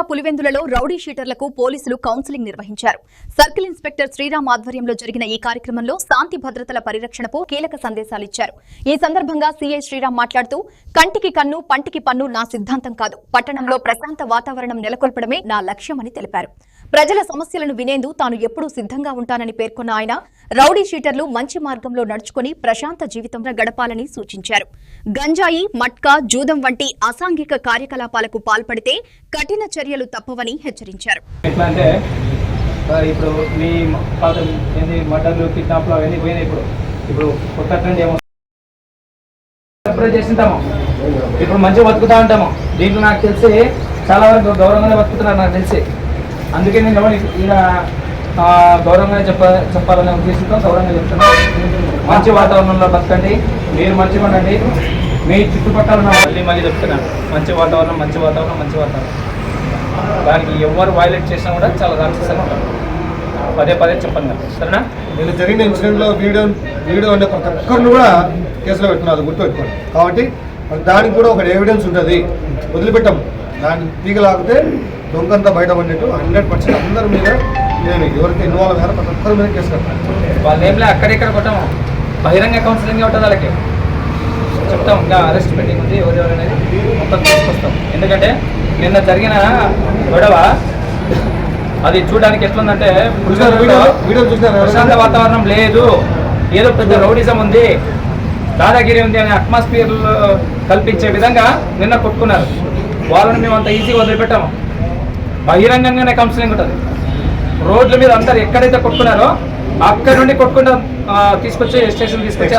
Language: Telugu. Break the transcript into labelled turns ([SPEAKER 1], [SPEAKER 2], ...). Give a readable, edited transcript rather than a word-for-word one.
[SPEAKER 1] పులివెందులలో రౌడీ షీటర్లకు పోలీసులు కౌన్సిలింగ్ నిర్వహించారు. సర్కిల్ ఇన్స్పెక్టర్ శ్రీరామ్ ఆధ్వర్యంలో జరిగిన ఈ కార్యక్రమంలో శాంతి భద్రతల పరిరక్షణకు కీలక సందేశాలిచ్చారు. ఈ సందర్భంగా సీఐ శ్రీరామ్ మాట్లాడుతూ, కంటికి కన్ను పంటికి పన్ను నా సిద్ధాంతం కాదు, పట్టణంలో ప్రశాంత వాతావరణం నెలకొల్పడమే నా లక్ష్యమని తెలిపారు. ప్రజల సమస్యలను వినేందుకు తాను ఎప్పుడూ సిద్ధంగా ఉంటానని పేర్కొన్న ఆయన, రౌడీ షీటర్లు మంచి మార్గంలో నడుచుకుని ప్రశాంత జీవితంలో గడపాలని సూచించారు. గంజాయి, మట్కా, జూదం వంటి అసాంఘిక కార్యకలాపాలకు పాల్పడితే కఠిన చర్యలు తప్పవని హెచ్చరించారు.
[SPEAKER 2] ఇప్పుడు మంచిగా బతుకుతా ఉంటాము. దీంట్లో నాకు తెలిసి చాలా వరకు గౌరవంగానే బతుకుతున్నారు నాకు తెలిసి. అందుకే నేను ఇలా గౌరవంగానే చెప్పాలనే ఉద్దేశంతో గౌరవంగా చెప్తున్నాను. మంచి వాతావరణంలో బతకండి, మీరు మంచిగా ఉండండి. మీ చుట్టుపక్కల మళ్ళీ చెప్తున్నాను, మంచి వాతావరణం మంచి వాతావరణం మంచి వాతావరణం. దానికి ఎవరు వైలేట్ చేసినా కూడా చాలా రాక్షసంగా ఉంటారు. పదే చెప్పండి సరేనా.
[SPEAKER 3] నేను జరిగిన ఇన్సిడెంట్లో వీడియో అనే ప్రతి ఒక్కరిని కూడా కేసులో పెట్టుకున్నారు, గుర్తుపెట్టుకోండి. కాబట్టి దానికి కూడా ఒక ఎవిడెన్స్ ఉంటుంది, వదిలిపెట్టాం. దాన్ని తీగలాగితే దొంగంతా బయటపడినట్టు 100% అందరి మీద నేను ఎవరికి ఇన్వాల్వ్ అయ్యారో ప్రతి ఒక్కరి మీద కేసు కట్టాను.
[SPEAKER 2] వాళ్ళ ఏం లే అక్కడెక్కడ కొట్టాము, బహిరంగ కౌన్సిలింగ్ ఉంటుంది. వాళ్ళకి చెప్తాం, ఇంకా అరెస్ట్ మీటింగ్ ఉంది, ఎవరెవరు అనేది మొత్తం తీసుకొస్తాం. ఎందుకంటే నిన్న జరిగిన గొడవ అది చూడడానికి ఎట్లుందంటే ప్రశాంత వాతావరణం లేదు, ఏదో పెద్ద రౌడిజం ఉంది, దాదాగిరి ఉంది అనే అట్మాస్ఫియర్ కల్పించే విధంగా నిన్న కొట్టుకున్నారు. వాళ్ళని మేము అంత ఈజీగా వదిలిపెట్టాము. బహిరంగంగానే కౌన్సిలింగ్ ఉంటుంది. రోడ్ల మీద అందరు ఎక్కడైతే కొట్టుకున్నారో అక్కడ నుండి కొట్టుకుంటూ తీసుకొచ్చి స్టేషన్ తీసుకొచ్చి